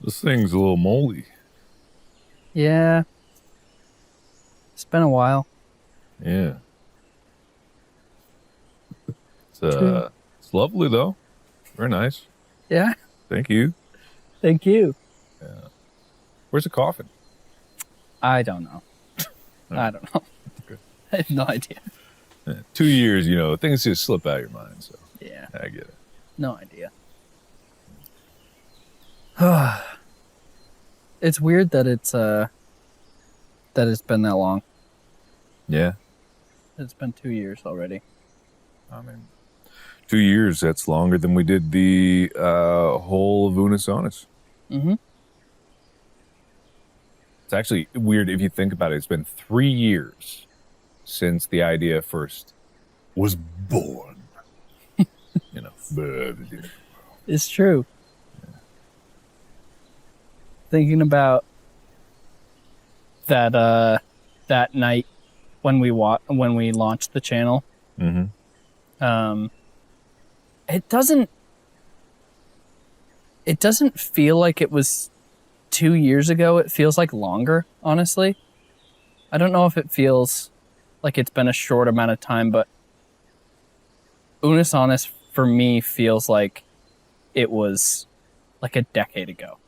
This thing's a little moldy. Yeah. It's been a while. Yeah. It's lovely though. Very nice. Yeah. Thank you. Thank you. Yeah. Where's the coffin? I don't know. I don't know. Okay. I have no idea. Yeah, 2 years, things just slip out of your mind. So Yeah. I get it. No idea. It's weird that it's been that long. Yeah. It's been 2 years already. I mean, 2 years, that's longer than we did the whole of Unus Annus. Mm-hmm. It's actually weird if you think about it. It's been 3 years since the idea first was born. It's true. Yeah. Thinking about that that night when we launched the channel. Mm-hmm. It doesn't feel like it was 2 years ago. It feels like longer, honestly. I don't know if it feels like it's been a short amount of time, but Unus Annus for me feels like it was like a decade ago.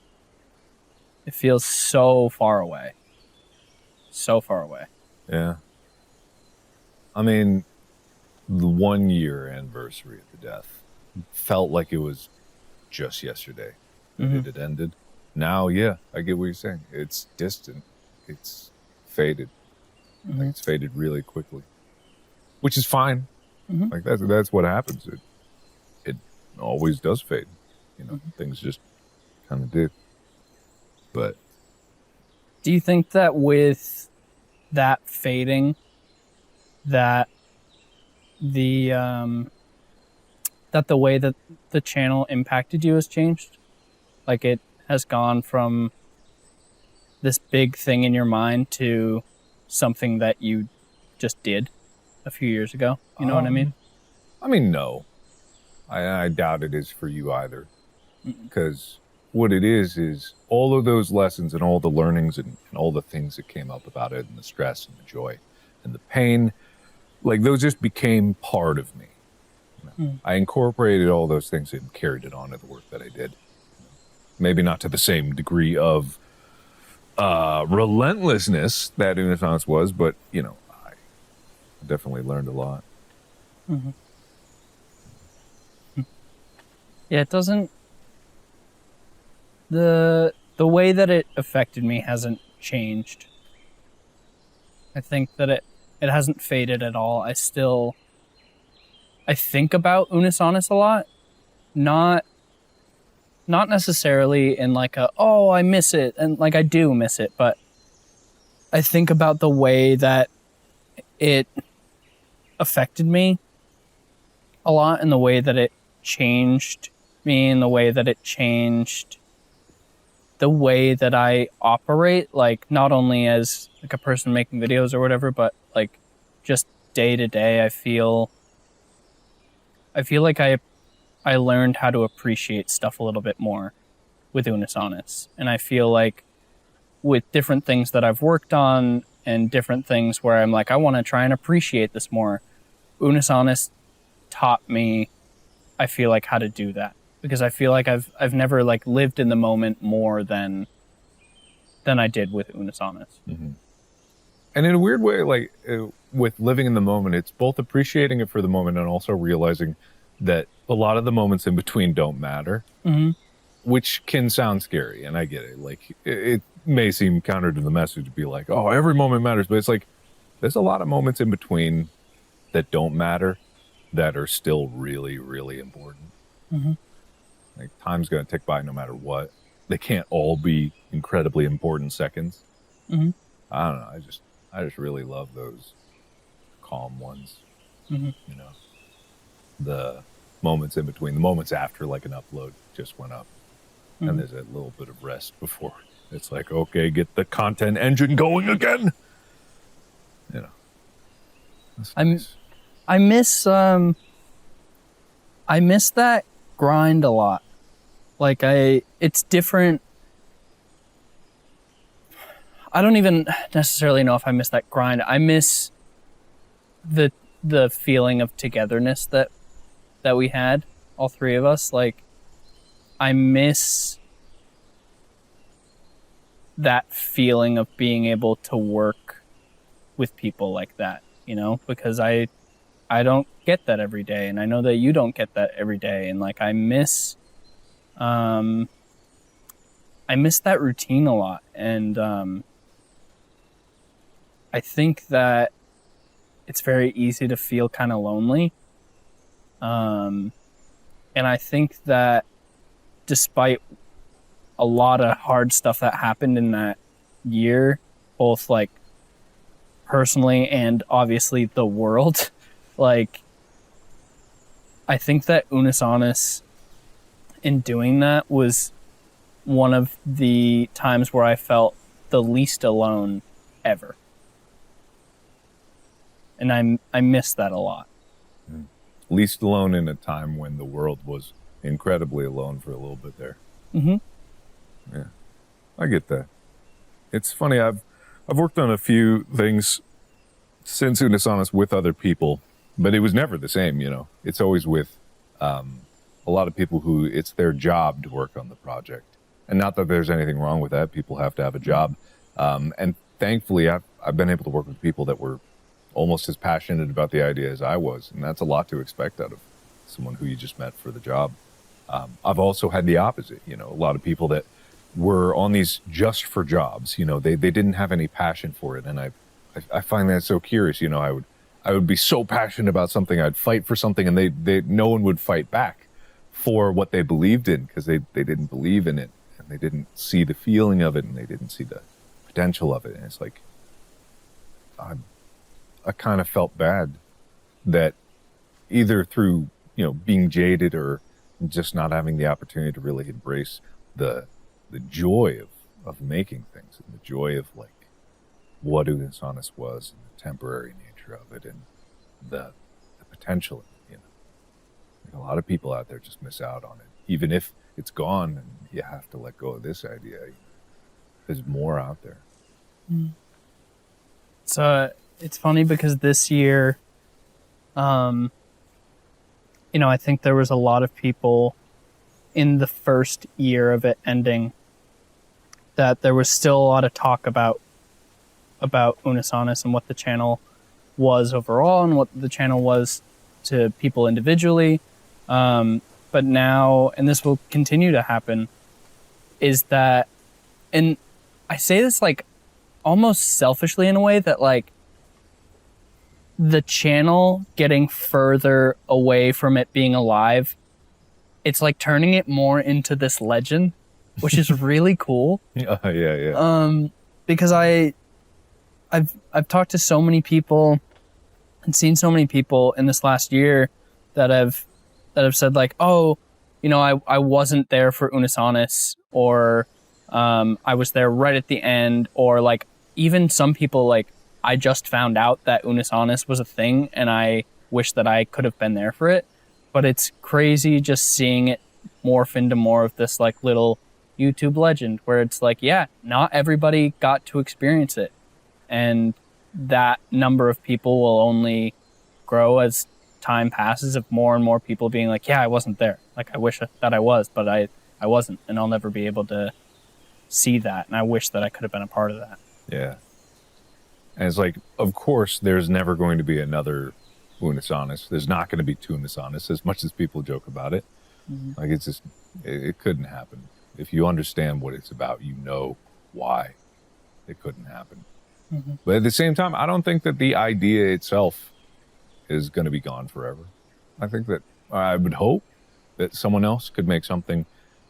It feels so far away. So far away. Yeah. I mean, the 1 year anniversary of the death felt like it was just yesterday that it had ended. Now, yeah, I get what you're saying. It's distant. It's faded. Mm-hmm. Like it's faded really quickly, which is fine. Mm-hmm. Like that's what happens. It always does fade. Things just kind of do. But do you think that with that fading, that the way that the channel impacted you has changed? Like it has gone from this big thing in your mind to something that you just did a few years ago. You know what I mean? I mean, no. I doubt it is for you either. Because what it is all of those lessons and all the learnings and all the things that came up about it and the stress and the joy and the pain, like those just became part of me. I incorporated all those things and carried it on to the work that I did. Maybe not to the same degree of relentlessness that Unus Annus was, but, I definitely learned a lot. Mm-hmm. Yeah, it doesn't... The way that it affected me hasn't changed. I think that it hasn't faded at all. I think about Unus Annus a lot. Not necessarily in like I miss it, and like I do miss it, but I think about the way that it affected me a lot, and the way that it changed me, and the way that it changed the way that I operate, like not only as like a person making videos or whatever, but like just day to day. I feel like I learned how to appreciate stuff a little bit more with Unus Annus. And I feel like with different things that I've worked on and different things where I'm like, I want to try and appreciate this more, Unus Annus taught me, I feel like, how to do that. Because I feel like I've never like lived in the moment more than I did with Unus Annus. Mm-hmm. And in a weird way, like with living in the moment, it's both appreciating it for the moment and also realizing that a lot of the moments in between don't matter, which can sound scary. And I get it. Like it may seem counter to the message to be like, oh, every moment matters. But it's like, there's a lot of moments in between that don't matter that are still really, really important. Mm-hmm. Like time's going to tick by no matter what. They can't all be incredibly important seconds. Mm-hmm. I don't know. I just really love those calm ones. Mm-hmm. The moments in between, the moments after like an upload just went up, and there's a little bit of rest before it's like, okay, get the content engine going again. That's nice. I miss that grind a lot. Like it's different I don't even necessarily know if I miss that grind. I miss the feeling of togetherness that we had, all three of us. Like, I miss that feeling of being able to work with people like that, you know, because I don't get that every day, and I know that you don't get that every day, and like I miss that routine a lot, and I think that it's very easy to feel kind of lonely, and I think that despite a lot of hard stuff that happened in that year, both like personally and obviously the world, like I think that Unus Annus in doing that was one of the times where I felt the least alone ever. And I miss that a lot. Least alone in a time when the world was incredibly alone for a little bit there. Mm-hmm. Yeah, I get that. It's funny, I've worked on a few things since Unus Annus with other people, but it was never the same, you know. It's always with a lot of people who it's their job to work on the project. And not that there's anything wrong with that. People have to have a job. And thankfully, I've been able to work with people that were almost as passionate about the idea as I was. And that's a lot to expect out of someone who you just met for the job. I've also had the opposite, you know, a lot of people that were on these just for jobs, you know, they didn't have any passion for it. And I find that so curious, you know, I would be so passionate about something, I'd fight for something, and no one would fight back for what they believed in, because they didn't believe in it, and they didn't see the feeling of it, and they didn't see the potential of it. And it's like, I kind of felt bad that either through, you know, being jaded or just not having the opportunity to really embrace the joy of making things, and the joy of like what Unus Annus was, and the temporary nature of it, and the potential, you know. Like a lot of people out there just miss out on it, even if it's gone and you have to let go of this idea. There's more out there. So it's funny because this year, you know, I think there was a lot of people in the first year of it ending that there was still a lot of talk about Unus Annus and what the channel was overall and what the channel was to people individually. But now, and this will continue to happen, is that, and I say this like almost selfishly in a way, that like the channel getting further away from it being alive, it's like turning it more into this legend, which is really cool. Yeah. Because I've talked to so many people and seen so many people in this last year that have said like, oh, you know, I wasn't there for Unus Annus, or I was there right at the end, or like even some people like, I just found out that Unus Annus was a thing and I wish that I could have been there for it. But it's crazy just seeing it morph into more of this like little YouTube legend where it's like, yeah, not everybody got to experience it. And that number of people will only grow as time passes, of more and more people being like, yeah, I wasn't there. Like, I wish that I was, but I wasn't. And I'll never be able to see that. And I wish that I could have been a part of that. Yeah. And it's like, of course, there's never going to be another Unus Annus. There's not going to be two Unus Annus, as much as people joke about it. Mm-hmm. Like, it's just, it couldn't happen. If you understand what it's about, you know why it couldn't happen. Mm-hmm. But at the same time, I don't think that the idea itself is going to be gone forever. I think that, I would hope that someone else could make something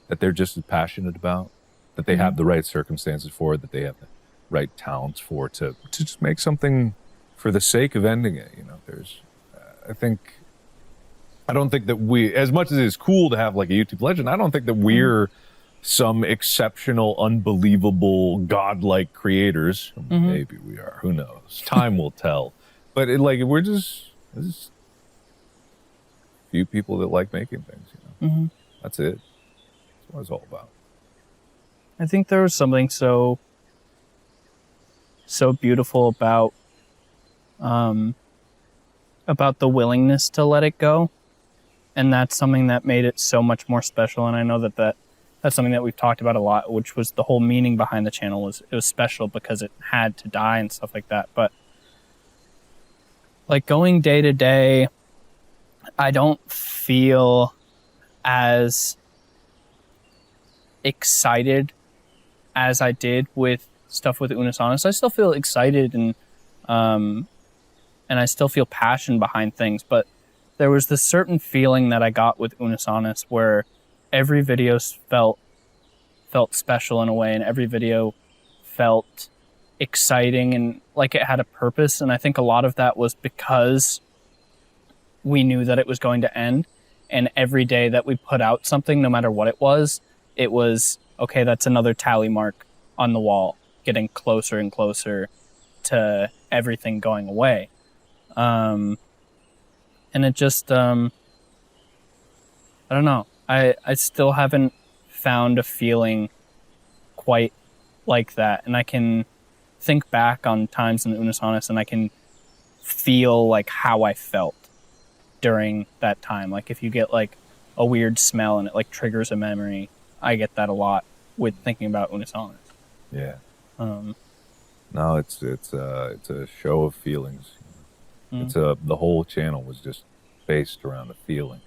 that they're just as passionate about, that they have the right circumstances for, that they have the right talents for, to just make something for the sake of ending it. You know, there's, I don't think that we, as much as it's cool to have like a YouTube legend, I don't think that we're some exceptional, unbelievable, godlike creators. Maybe we are, who knows? Time will tell. But we're just a few people that like making things, you know. That's it. That's what it's all about. I think there was something so so beautiful about the willingness to let it go. And that's something that made it so much more special. And I know that's something that we've talked about a lot, which was the whole meaning behind the channel. It was special because it had to die and stuff like that. But like going day to day, I don't feel as excited as I did with stuff with Unus Annus. I still feel excited and I still feel passion behind things, but there was this certain feeling that I got with Unus Annus where every video felt special in a way, and every video felt exciting and like it had a purpose. And I think a lot of that was because we knew that it was going to end, and every day that we put out something, no matter what it was, okay, that's another tally mark on the wall, getting closer and closer to everything going away. And it just, I don't know. I still haven't found a feeling quite like that. And I can think back on times in Unus Annus and I can feel like how I felt during that time. Like if you get like a weird smell and it like triggers a memory, I get that a lot with thinking about Unus Annus. Yeah. No, it's a show of feelings. It's the whole channel was just based around a feeling.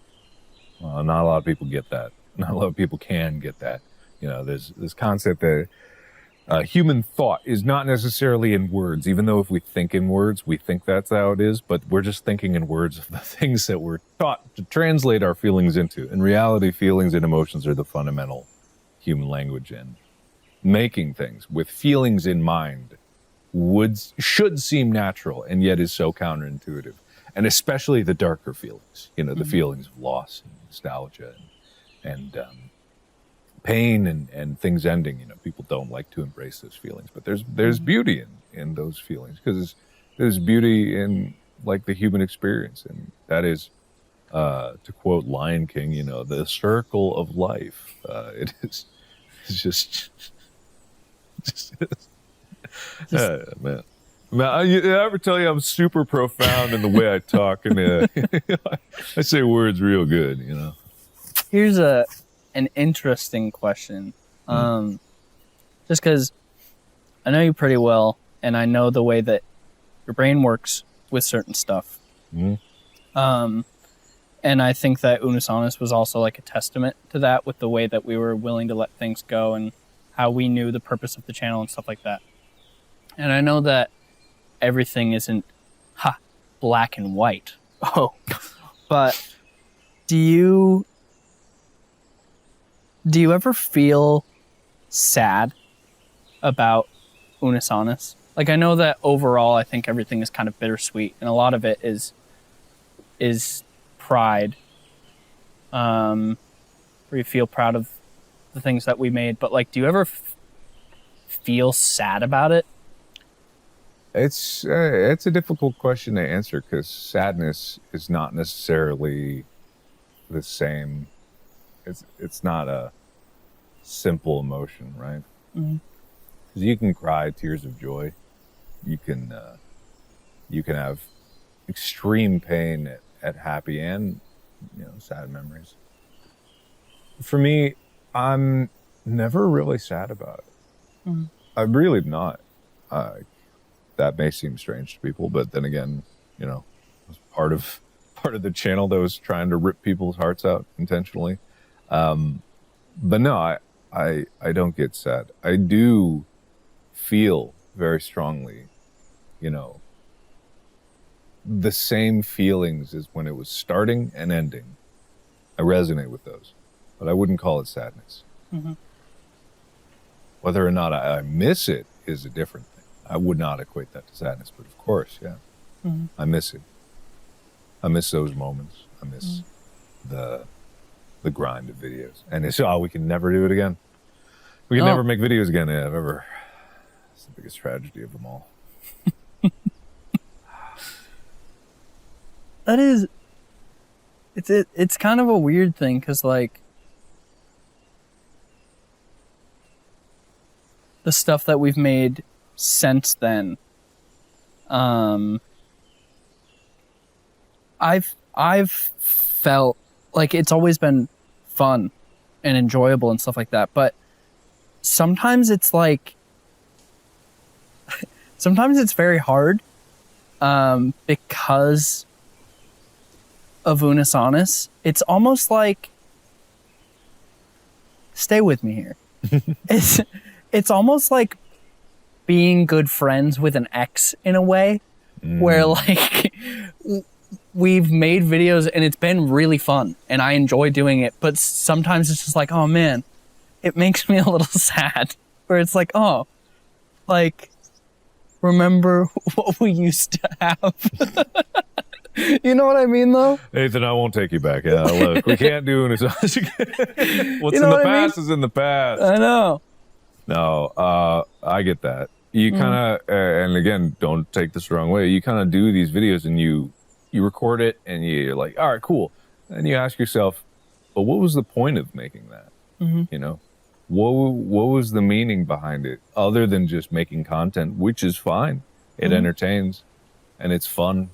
Not a lot of people get that. Not a lot of people can get that. You know, there's this concept that human thought is not necessarily in words, even though if we think in words, we think that's how it is, but we're just thinking in words of the things that we're taught to translate our feelings into. In reality, feelings and emotions are the fundamental human language, and making things with feelings in mind should seem natural, and yet is so counterintuitive. And especially the darker feelings, you know, the feelings of loss and nostalgia and pain and things ending. You know, people don't like to embrace those feelings, but there's beauty in those feelings, because there's beauty in like the human experience, and that is, to quote Lion King, you know, the circle of life. It's just man. I ever tell you I'm super profound in the way I talk, and I say words real good, you know. Here's an interesting question. Just because I know you pretty well, and I know the way that your brain works with certain stuff. And I think that Unus Annus was also like a testament to that, with the way that we were willing to let things go and how we knew the purpose of the channel and stuff like that. And I know that everything isn't black and white. But do you ever feel sad about Unus Annus? Like, I know that overall I think everything is kind of bittersweet, and a lot of it is pride, where you feel proud of the things that we made. But like, do you ever feel sad about it? It's a difficult question to answer, because sadness is not necessarily the same. It's not a simple emotion, right? Because you can cry tears of joy. You can have extreme pain at happy and, you know, sad memories. For me, I'm never really sad about it. I'm really not. That may seem strange to people, but then again, you know, it was part of the channel that was trying to rip people's hearts out intentionally. But no, I don't get sad. I do feel very strongly, you know, the same feelings as when it was starting and ending. I resonate with those, but I wouldn't call it sadness. Whether or not I miss it is a different thing. I would not equate that to sadness, but of course, yeah. I miss it. I miss those moments. I miss the grind of videos. And it's, we can never do it again. We can never make videos again. Yeah, ever. It's the biggest tragedy of them all. That is, it's kind of a weird thing, because like the stuff that we've made since then, I've felt like it's always been fun and enjoyable and stuff like that, but sometimes it's like sometimes it's very hard because of Unus Annus. It's almost like, stay with me here. It's almost like being good friends with an ex in a way, where like we've made videos and it's been really fun and I enjoy doing it, but sometimes it's just like, oh man, it makes me a little sad, where it's like, oh, like, remember what we used to have. You know what I mean, though? Nathan, I won't take you back. Yeah, look, we can't do Unus Annus again. What's in the past is in the past. I know. No, I get that. You kind of, and again, don't take this the wrong way. You kind of do these videos and you record it and you're like, all right, cool. And you ask yourself, but what was the point of making that? You know, what was the meaning behind it other than just making content, which is fine. It entertains and it's fun.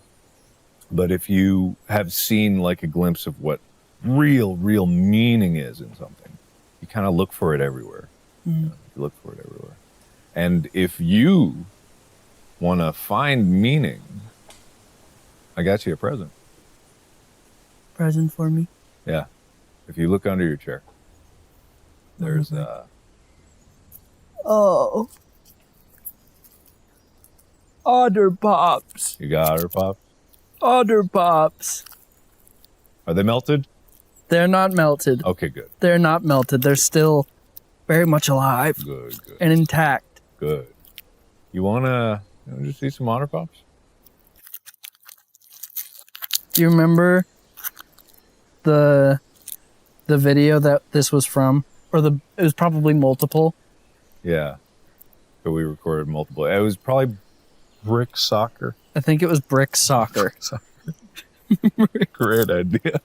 But if you have seen like a glimpse of what real meaning is in something, you kind of look for it everywhere. You know, you look for it everywhere. And if you want to find meaning, I got you a present. Present for me? Yeah. If you look under your chair, there's oh, Otter Pops. You got Otter Pops? Otter Pops. Are they melted? They're not melted. Okay, good. They're not melted. They're still very much alive. Good. And intact. Good. You wanna just see some Otter Pops? Do you remember the video that this was from? Or it was probably multiple. Yeah. So we recorded multiple. It was probably Brick Soccer. I think it was Brick Soccer. Great idea.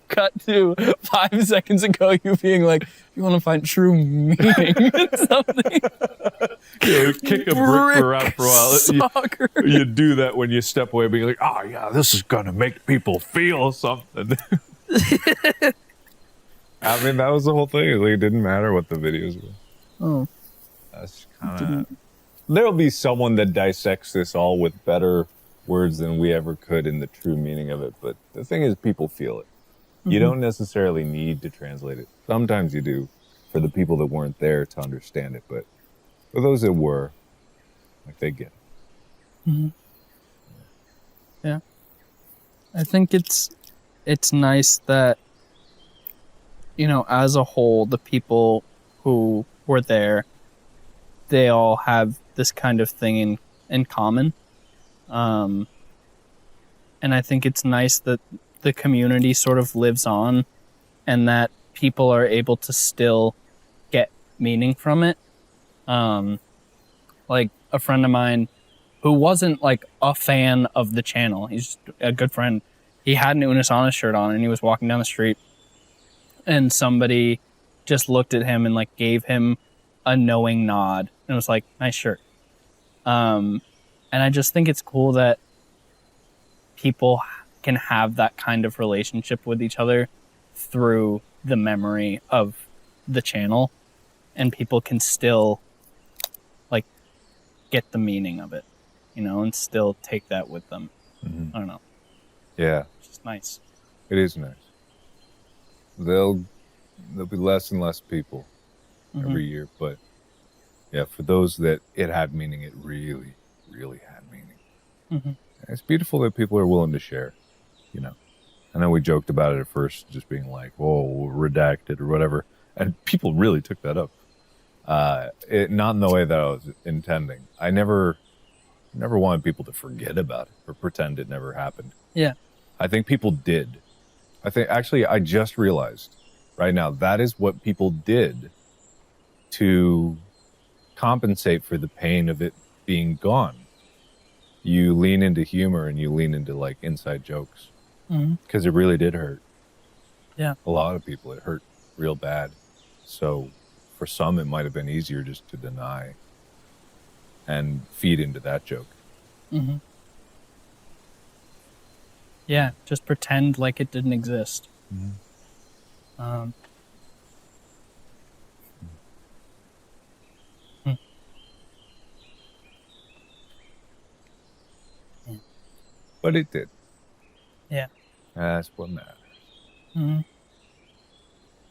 Cut to 5 seconds ago, you being like, you want to find true meaning in something. Yeah, kick a brick around for a while. Soccer. You do that when you step away, being like, oh yeah, this is going to make people feel something. I mean, that was the whole thing. Like, it didn't matter what the videos were. Oh. That's kind of... There'll be someone that dissects this all with better words than we ever could in the true meaning of it. But the thing is, people feel it. You don't necessarily need to translate it. Sometimes you do for the people that weren't there to understand it. But for those that were, like, they get it. Yeah. I think it's nice that, you know, as a whole, the people who were there, they all have this kind of thing in common. And I think it's nice that the community sort of lives on and that people are able to still get meaning from it. Like a friend of mine who wasn't like a fan of the channel, he's just a good friend. He had an Unus Annus shirt on and he was walking down the street and somebody just looked at him and like gave him a knowing nod and was like, nice shirt. And I just think it's cool that people can have that kind of relationship with each other through the memory of the channel, and people can still like get the meaning of it, you know, and still take that with them. I don't know. Yeah. It's just nice. It is nice. There'll be less and less people every year, but yeah, for those that it had meaning, it really had meaning. It's beautiful that people are willing to share, you know. I know we joked about it at first, just being like, "Whoa, redacted" or whatever, and people really took that up. Not in the way that I was intending. I never wanted people to forget about it or pretend it never happened. Yeah, I think people did. I just realized right now that is what people did to compensate for the pain of it being gone. You lean into humor and you lean into like inside jokes because it really did hurt. Yeah, a lot of people, it hurt real bad. So for some, it might have been easier just to deny and feed into that joke. Mm-hmm. Yeah, just pretend like it didn't exist. Mm-hmm. But it did. Yeah. That's what matters. Mm-hmm.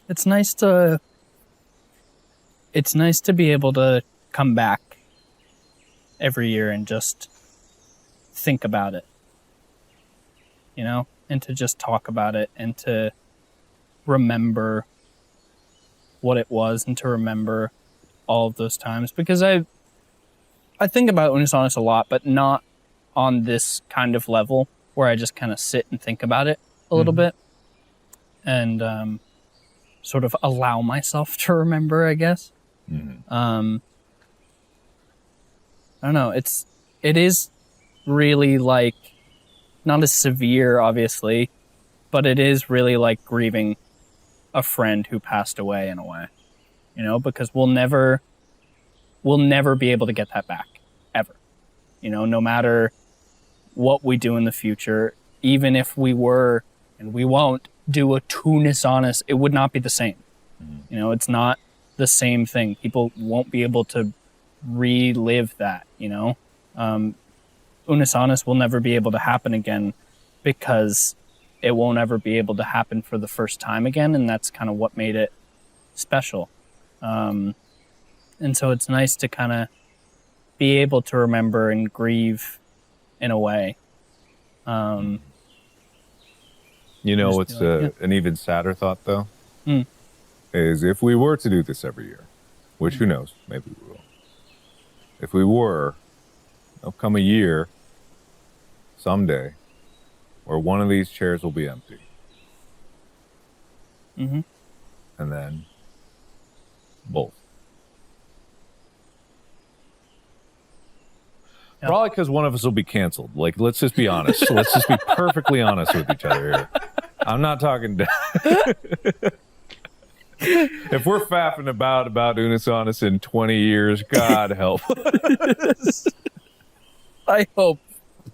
It's nice to be able to come back every year and just think about it, you know, and to just talk about it and to remember what it was and to remember all of those times, because I think about Unus Annus a lot, but not on this kind of level where I just kind of sit and think about it a little bit and sort of allow myself to remember, I guess. I don't know. It is really like not as severe, obviously, but it is really like grieving a friend who passed away in a way, you know, because we'll never be able to get that back ever, you know, no matter what we do in the future. Even if we were, and we won't, do a Unus Annus, it would not be the same. You know, it's not the same thing. People won't be able to relive that, you know. Unus Annus will never be able to happen again because it won't ever be able to happen for the first time again, and that's kind of what made it special. And so it's nice to kind of be able to remember and grieve in a way. You know what's an even sadder thought, though? Is if we were to do this every year, which who knows, maybe we will. If we were, there'll come a year, someday, where one of these chairs will be empty. And then both. Yep. Probably because one of us will be canceled. Like, let's just be honest. Let's just be perfectly honest with each other here. I'm not talking if we're faffing about Unus Annus in 20 years, God help us. I hope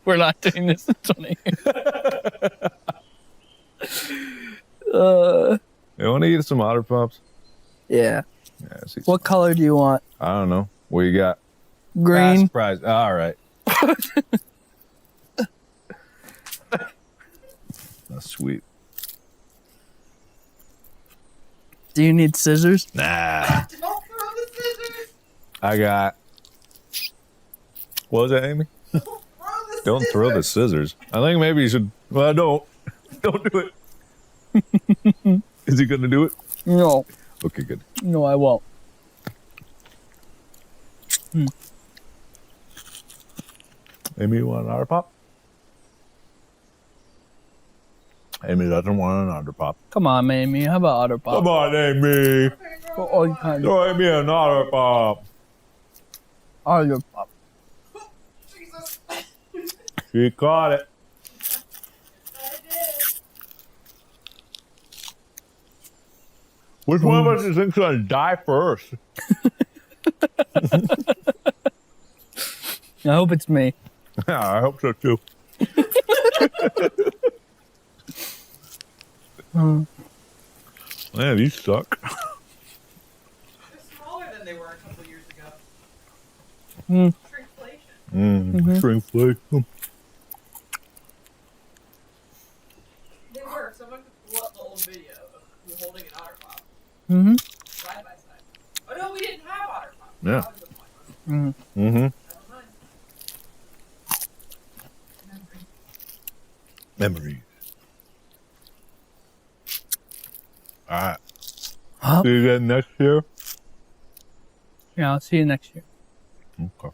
we're not doing this in 20 years. You want to eat some Otter Pops? Yeah. What color do you want? I don't know. What you got? Green. Surprise. All right. That's sweet. Do you need scissors? Nah. Don't throw the scissors. I got. What was that, Amy? Don't throw the scissors. I think maybe you should. Well, don't. Don't do it. Is he going to do it? No. Okay, good. No, I won't. Amy, you want an Otter Pop? Amy doesn't want an Otter Pop. Come on, Amy. How about Otter Pop? Come on, Amy. For all kinds. Throw Amy an Otter Pop. Otter Pop. Jesus. She caught it. I did. Which one of us do you think's going to die first? I hope it's me. Yeah, I hope so too. Man, these suck. They're smaller than they were a couple years ago. Shrinkflation. Shrinkflation. They were. Someone could pull up the old video of you holding an Otter Pop. Side by side. Oh no, we didn't have Otter Pop. Yeah. That was the point. Mm-hmm. Never mind. Memories. All right. Huh? See you again next year. Yeah, I'll see you next year. Okay.